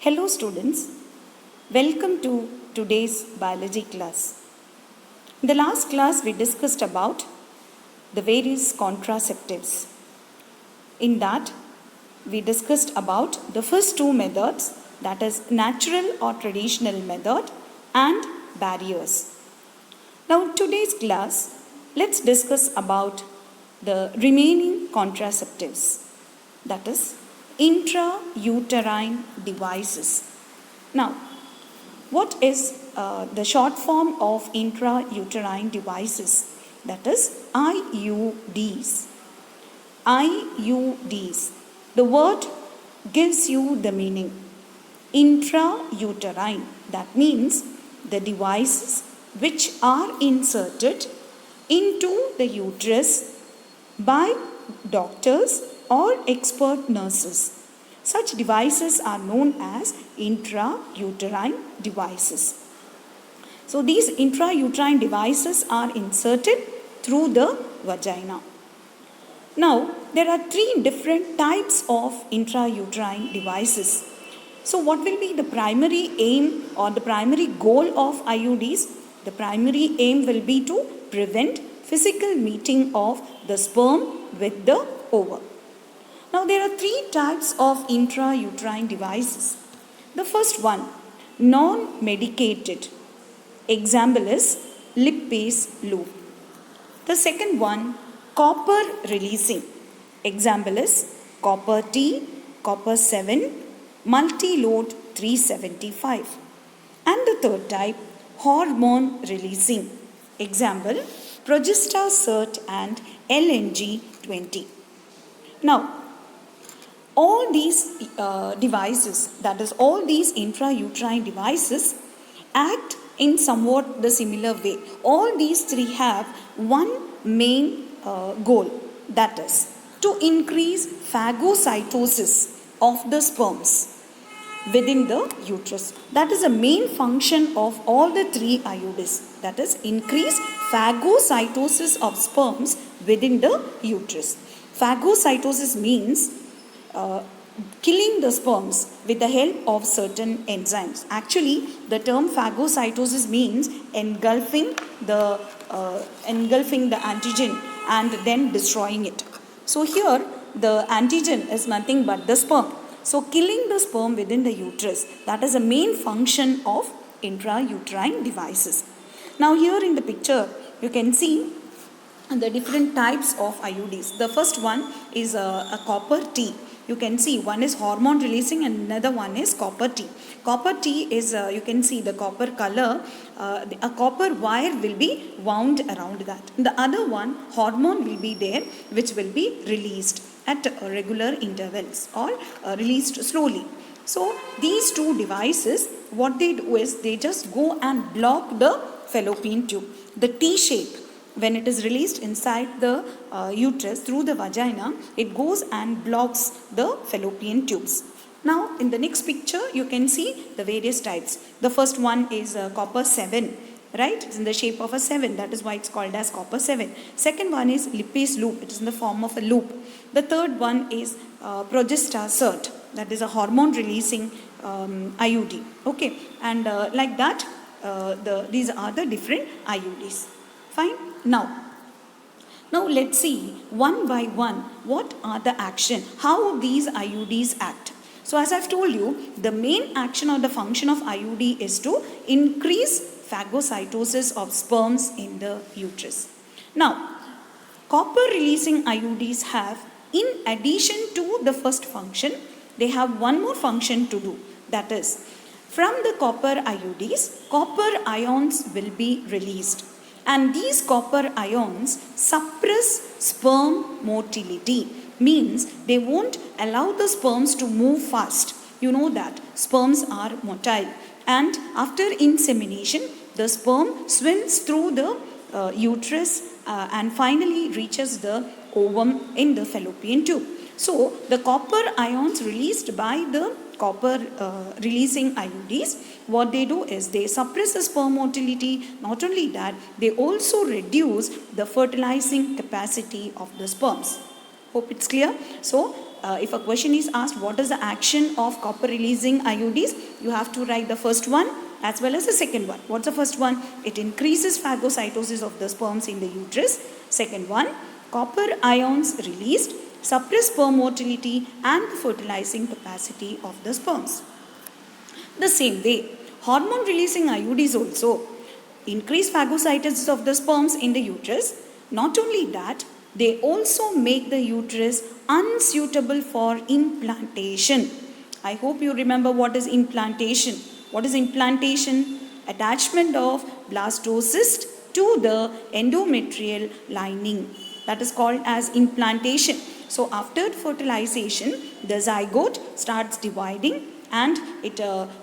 Hello students, welcome to today's biology class. In the last class we discussed about the various contraceptives. In that we discussed about the first two methods, that is natural or traditional method and barriers. Now in today's class let's discuss about the remaining contraceptives, that is intrauterine devices. Now, what is the short form of intrauterine devices? That is IUDs. IUDs. The word gives you the meaning. Intrauterine. That means the devices which are inserted into the uterus by doctors or expert nurses. Such devices are known as intrauterine devices. So these intrauterine devices are inserted through the vagina. Now there are three different types of intrauterine devices. So what will be the primary aim or the primary goal of IUDs? The primary aim will be to prevent physical meeting of the sperm with the ovum. Now there are three types of intrauterine devices. The first one, non-medicated. Example is lipase loop. The second one, copper releasing. Example is copper T, copper 7, multi-load 375. And the third type, hormone releasing. Example, Progesta-Cert and LNG 20. Now, all these devices, that is all these intrauterine devices, act in somewhat the similar way. All these three have one main goal, that is to increase phagocytosis of the sperms within the uterus. That is the main function of all the three IUDs, that is increase phagocytosis of sperms within the uterus. Phagocytosis means killing the sperms with the help of certain enzymes. Actually, the term phagocytosis means engulfing the antigen and then destroying it. So here the antigen is nothing but the sperm. So killing the sperm within the uterus, that is the main function of intrauterine devices. Now here in the picture you can see the different types of IUDs. The first one is a copper T. You can see one is hormone releasing and another one is copper T. Copper T is, you can see the copper color, a copper wire will be wound around that. The other one, hormone will be there, which will be released at regular intervals or released slowly. So these two devices, what they do is they just go and block the fallopian tube, the T shape. When it is released inside the uterus through the vagina, it goes and blocks the fallopian tubes. Now in the next picture you can see the various types. The first one is copper 7, right? It's in the shape of a 7, that is why it's called as copper 7. Second one is lipase loop, it is in the form of a loop. The third one is Progesta-Cert, that is a hormone releasing IUD. Okay, and like that these are the different IUDs. Fine. Now let's see one by one what are the action, how these IUDs act. So as I've told you, the main action or the function of IUD is to increase phagocytosis of sperms in the uterus. Now, copper releasing IUDs have, in addition to the first function, they have one more function to do. That is, from the copper IUDs, copper ions will be released. And these copper ions suppress sperm motility, means they won't allow the sperms to move fast. You know that sperms are motile, and after insemination the sperm swims through the uterus and finally reaches the ovum in the fallopian tube. So the copper ions released by the copper releasing IUDs, what they do is they suppress the sperm motility. Not only that, they also reduce the fertilizing capacity of the sperms. Hope it's clear. So if a question is asked, what is the action of copper releasing IUDs? You have to write the first one as well as the second one. What's the first one? It increases phagocytosis of the sperms in the uterus. Second one, copper ions released suppress sperm motility and the fertilizing capacity of the sperms. The same way, hormone releasing IUDs also increase phagocytosis of the sperms in the uterus. Not only that, they also make the uterus unsuitable for implantation. I hope you remember what is implantation. What is implantation? Attachment of blastocyst to the endometrial lining. That is called as implantation. So after fertilization, the zygote starts dividing, and it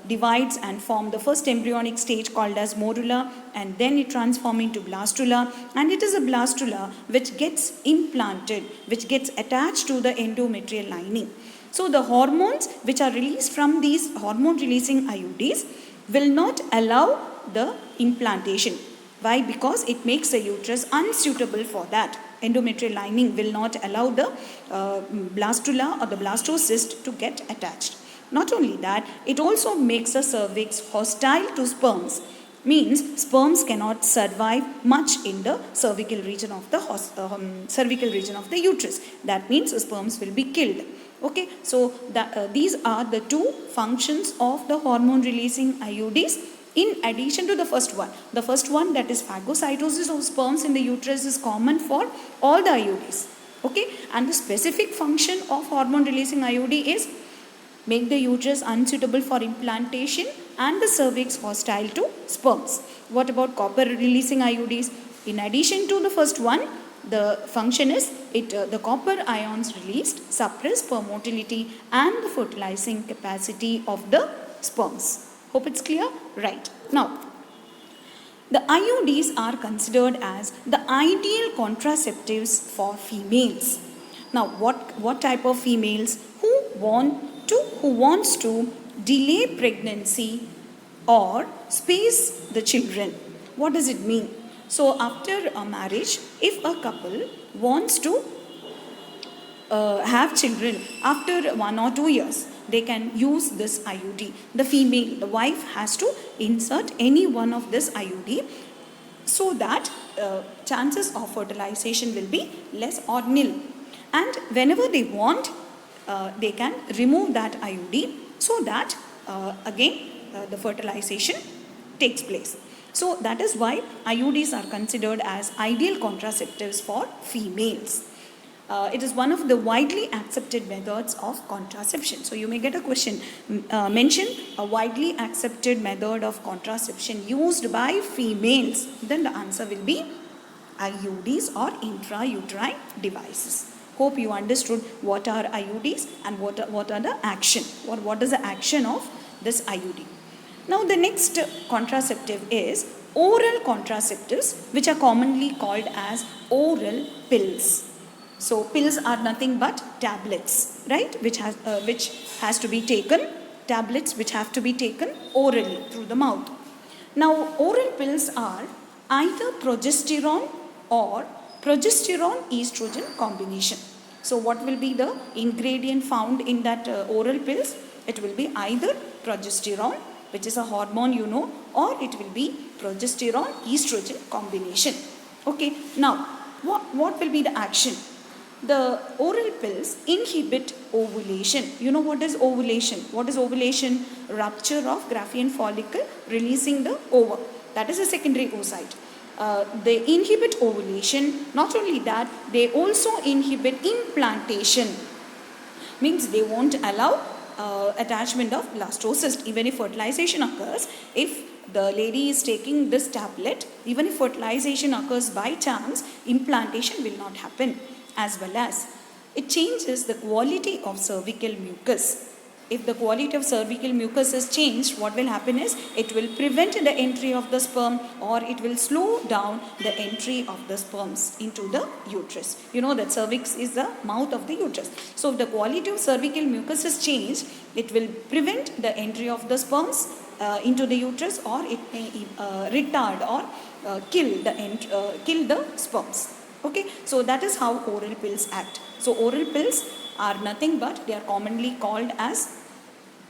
divides and forms the first embryonic stage called as morula, and then it transforms into blastula, and it is a blastula which gets implanted, which gets attached to the endometrial lining. So the hormones which are released from these hormone releasing IUDs will not allow the implantation. Why? Because it makes the uterus unsuitable for that. Endometrial lining will not allow the blastula or the blastocyst to get attached. Not only that, it also makes the cervix hostile to sperms. Means sperms cannot survive much in the cervical region of the uterus. That means the sperms will be killed. Okay, so these are the two functions of the hormone releasing IUDs. In addition to the first one, that is phagocytosis of sperms in the uterus is common for all the IUDs. Okay, and the specific function of hormone releasing IUD is make the uterus unsuitable for implantation and the cervix hostile to sperms. What about copper releasing IUDs? In addition to the first one, the function is the copper ions released suppress sperm motility and the fertilizing capacity of the sperms. Hope it's clear? Right. Now, the IUDs are considered as the ideal contraceptives for females. Now, what type of females? Who wants to delay pregnancy or space the children? What does it mean? So after a marriage, if a couple wants to have children after 1 or 2 years, they can use this IUD. The wife has to insert any one of this IUD so that chances of fertilization will be less or nil. And whenever they want, they can remove that IUD so that the fertilization takes place. So that is why IUDs are considered as ideal contraceptives for females. It is one of the widely accepted methods of contraception. So you may get a question, mention a widely accepted method of contraception used by females. Then the answer will be IUDs or intrauterine devices. Hope you understood what are IUDs and what are the action, or what is the action of this IUD. Now the next contraceptive is oral contraceptives, which are commonly called as oral pills. So pills are nothing but tablets, right? Which has to be taken, tablets which have to be taken orally through the mouth. Now oral pills are either progesterone or progesterone estrogen combination. So what will be the ingredient found in that oral pills? It will be either progesterone, which is a hormone or it will be progesterone estrogen combination. Okay, now what will be the action? The oral pills inhibit ovulation. You know what is ovulation? What is ovulation? Rupture of Graafian follicle releasing the ovum. That is a secondary oocyte. They inhibit ovulation. Not only that, they also inhibit implantation. Means they won't allow attachment of blastocyst. Even if fertilization occurs, if the lady is taking this tablet, even if fertilization occurs by chance, implantation will not happen. As well as it changes the quality of cervical mucus. If the quality of cervical mucus is changed, what will happen is it will prevent the entry of the sperm, or it will slow down the entry of the sperms into the uterus. You know that cervix is the mouth of the uterus. So if the quality of cervical mucus is changed, it will prevent the entry of the sperms into the uterus, or it may retard or kill the sperms. Okay, so that is how oral pills act. So oral pills are nothing but they are commonly called as,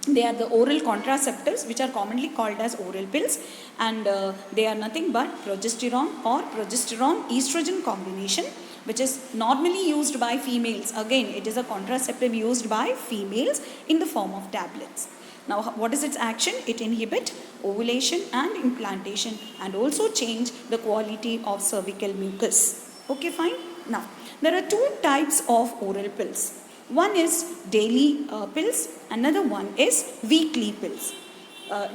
they are the oral contraceptives which are commonly called as oral pills, and they are nothing but progesterone or progesterone estrogen combination, which is normally used by females. Again, it is a contraceptive used by females in the form of tablets. Now, what is its action? It inhibits ovulation and implantation and also change the quality of cervical mucus. Okay, fine. Now, there are two types of oral pills. One is daily pills, another one is weekly pills.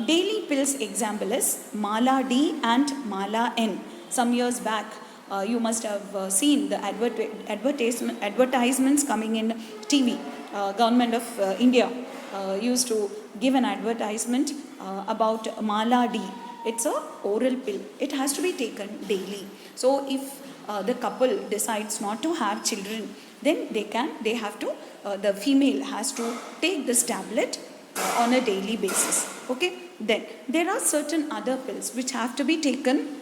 Daily pills example is Mala D and Mala N. Some years back, you must have seen the advertisements coming in TV. Government of India used to give an advertisement about Mala D. It's a oral pill. It has to be taken daily. So if the couple decides not to have children, then the female has to take this tablet on a daily basis. Okay. Then there are certain other pills which have to be taken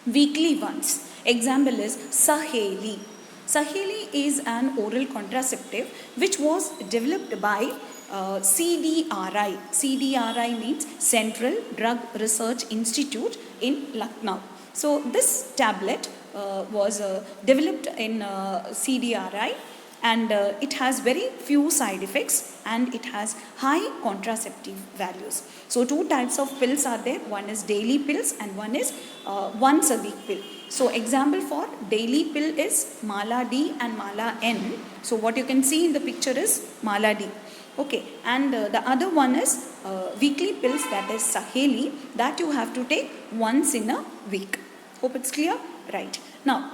weekly once. Example is Saheli. Saheli is an oral contraceptive which was developed by CDRI. CDRI means Central Drug Research Institute in Lucknow. So this tablet was developed in CDRI, and it has very few side effects and it has high contraceptive values. So two types of pills are there. One is daily pills and one is once a week pill. So example for daily pill is Mala D and Mala N. So what you can see in the picture is Mala D. Okay, and the other one is weekly pills, that is Saheli, that you have to take once in a week. Hope it's clear? Right. Now,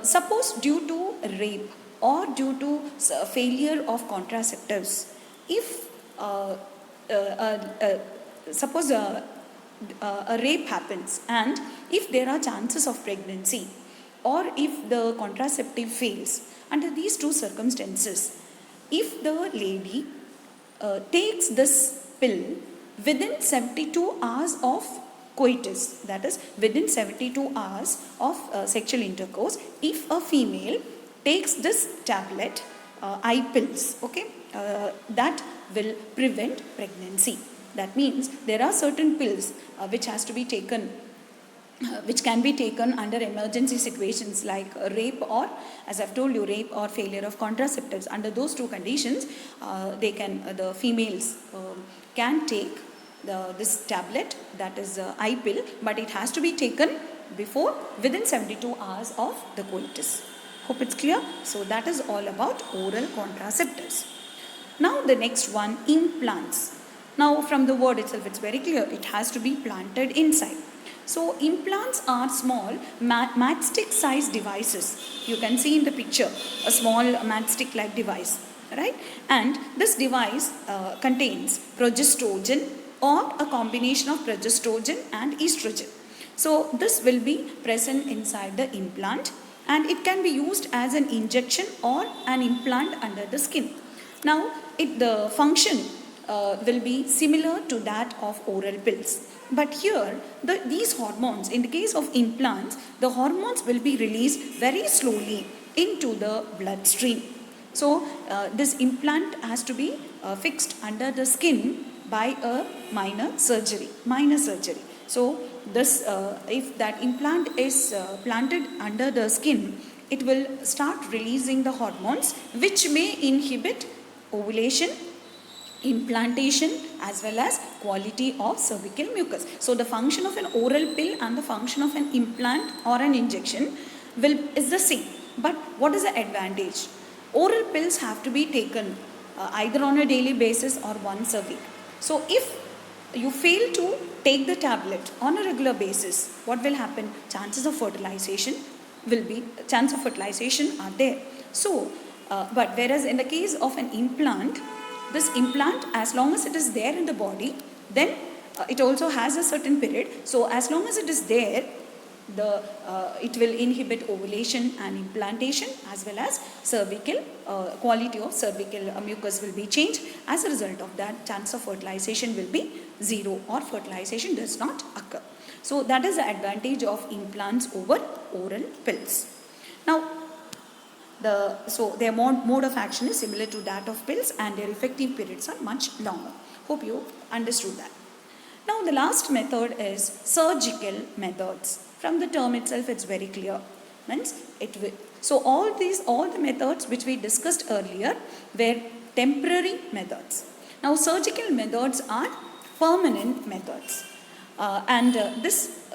suppose due to rape or due to failure of contraceptives, if suppose a rape happens and if there are chances of pregnancy or if the contraceptive fails, under these two circumstances, if the lady takes this pill within 72 hours of coitus, that is within 72 hours of sexual intercourse, if a female takes this tablet, eye pills, okay, that will prevent pregnancy. That means there are certain pills which has to be taken, which can be taken under emergency situations like rape or, as I've told you, rape or failure of contraceptives. Under those two conditions, the females can take this tablet, that is eye pill, but it has to be taken within 72 hours of the coitus. Hope it's clear. So that is all about oral contraceptives. Now the next one, implants. Now from the word itself, it's very clear. It has to be planted inside. So implants are small matchstick size devices. You can see in the picture a small matchstick like device, right? And this device contains progestogen or a combination of progestogen and estrogen. So this will be present inside the implant, and it can be used as an injection or an implant under the skin. Now the function will be similar to that of oral pills. But here, these hormones, in the case of implants, the hormones will be released very slowly into the bloodstream. So, this implant has to be fixed under the skin by a minor surgery. So, this if that implant is planted under the skin, it will start releasing the hormones which may inhibit ovulation, implantation, as well as quality of cervical mucus. So the function of an oral pill and the function of an implant or an injection is the same. But what is the advantage? Oral pills have to be taken either on a daily basis or once a week. So if you fail to take the tablet on a regular basis, what will happen? Chances of fertilization are there. So, but whereas in the case of an implant, this implant, as long as it is there in the body, then it also has a certain period. So as long as it is there, it will inhibit ovulation and implantation, as well as cervical quality of cervical mucus will be changed. As a result of that, chance of fertilization will be 0 or fertilization does not occur. So that is the advantage of implants over oral pills. Now, So their mode of action is similar to that of pills, and their effective periods are much longer. Hope you understood that. Now the last method is surgical methods. From the term itself, it's very clear. Means it will. So all the methods which we discussed earlier were temporary methods. Now surgical methods are permanent methods.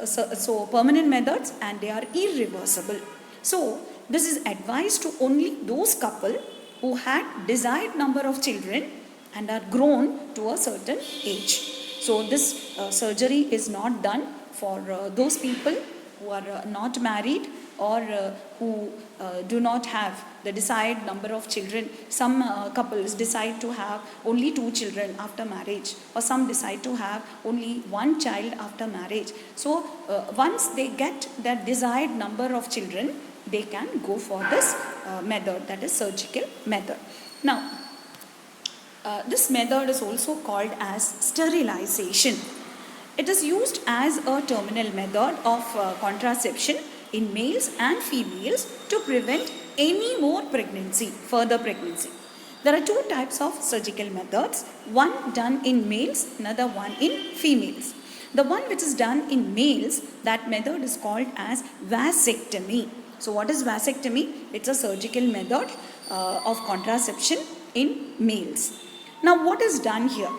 So permanent methods, and they are irreversible. So this is advised to only those couple who had desired number of children and are grown to a certain age. So this surgery is not done for those people who are not married, or who do not have the desired number of children. Some couples decide to have only 2 children after marriage, or some decide to have only 1 child after marriage. So once they get that desired number of children, they can go for this method, that is surgical method. Now this method is also called as sterilization. It is used as a terminal method of contraception in males and females to prevent any more further pregnancy. There are 2 types of surgical methods, one done in males, another one in females. The one which is done in males, that method is called as vasectomy. So what is vasectomy? It's a surgical method of contraception in males. Now what is done here?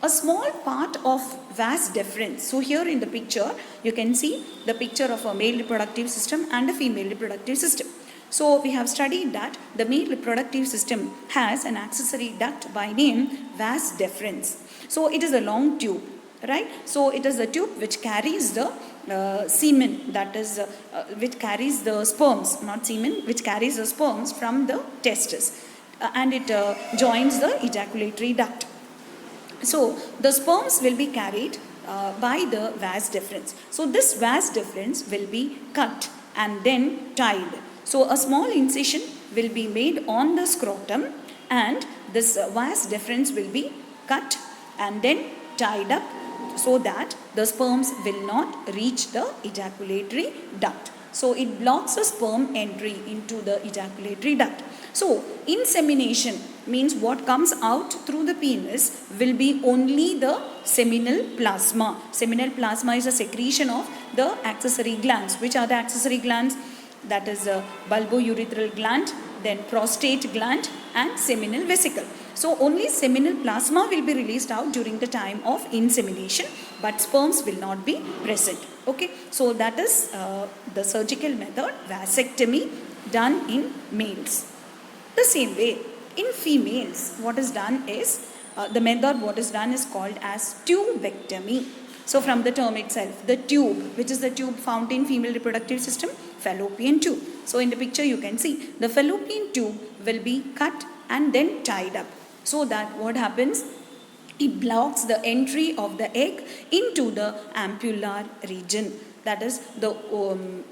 A small part of vas deferens. So here in the picture, you can see the picture of a male reproductive system and a female reproductive system. So we have studied that the male reproductive system has an accessory duct by name vas deferens. So it is a long tube, right? So it is a tube which carries the semen, that is which carries the sperms, not semen, which carries the sperms from the testes, and it joins the ejaculatory duct. So the sperms will be carried by the vas deferens. So this vas deferens will be cut and then tied. So a small incision will be made on the scrotum, and this vas deferens will be cut and then tied up so that the sperms will not reach the ejaculatory duct. So it blocks the sperm entry into the ejaculatory duct. So insemination means what comes out through the penis will be only the seminal plasma. Seminal plasma is a secretion of the accessory glands. Which are the accessory glands? That is a bulbourethral gland, then prostate gland, and seminal vesicle. So only seminal plasma will be released out during the time of insemination, but sperms will not be present. Okay, so that is the surgical method, vasectomy, done in males. The same way, in females, what is done is, the method what is done is called as tubectomy. So from the term itself, the tube, which is the tube found in female reproductive system, fallopian tube. So in the picture you can see, the fallopian tube will be cut and then tied up, so that what happens? It blocks the entry of the egg into the ampullar region. That is, the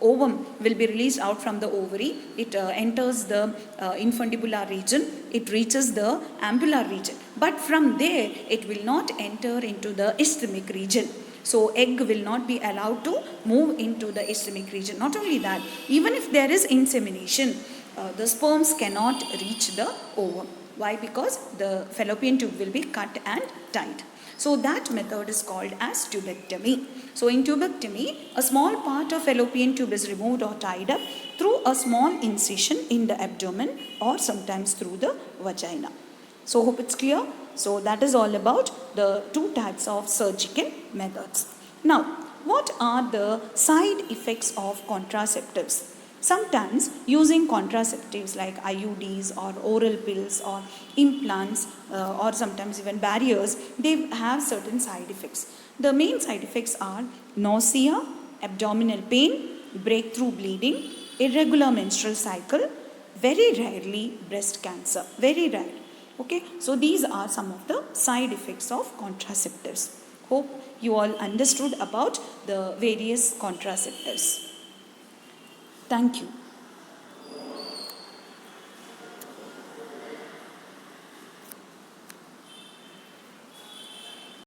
ovum will be released out from the ovary. It enters the infundibular region. It reaches the ampullar region. But from there, it will not enter into the isthmic region. So egg will not be allowed to move into the isthmic region. Not only that, even if there is insemination, the sperms cannot reach the ovum. Why? Because the fallopian tube will be cut and tied. So that method is called as tubectomy. So in tubectomy, a small part of fallopian tube is removed or tied up through a small incision in the abdomen, or sometimes through the vagina. So hope it's clear. So that is all about the 2 types of surgical methods. Now, what are the side effects of contraceptives? Sometimes using contraceptives like IUDs or oral pills or implants or sometimes even barriers, they have certain side effects. The main side effects are nausea, abdominal pain, breakthrough bleeding, irregular menstrual cycle, very rarely breast cancer, very rare. Okay, so these are some of the side effects of contraceptives. Hope you all understood about the various contraceptives. Thank you.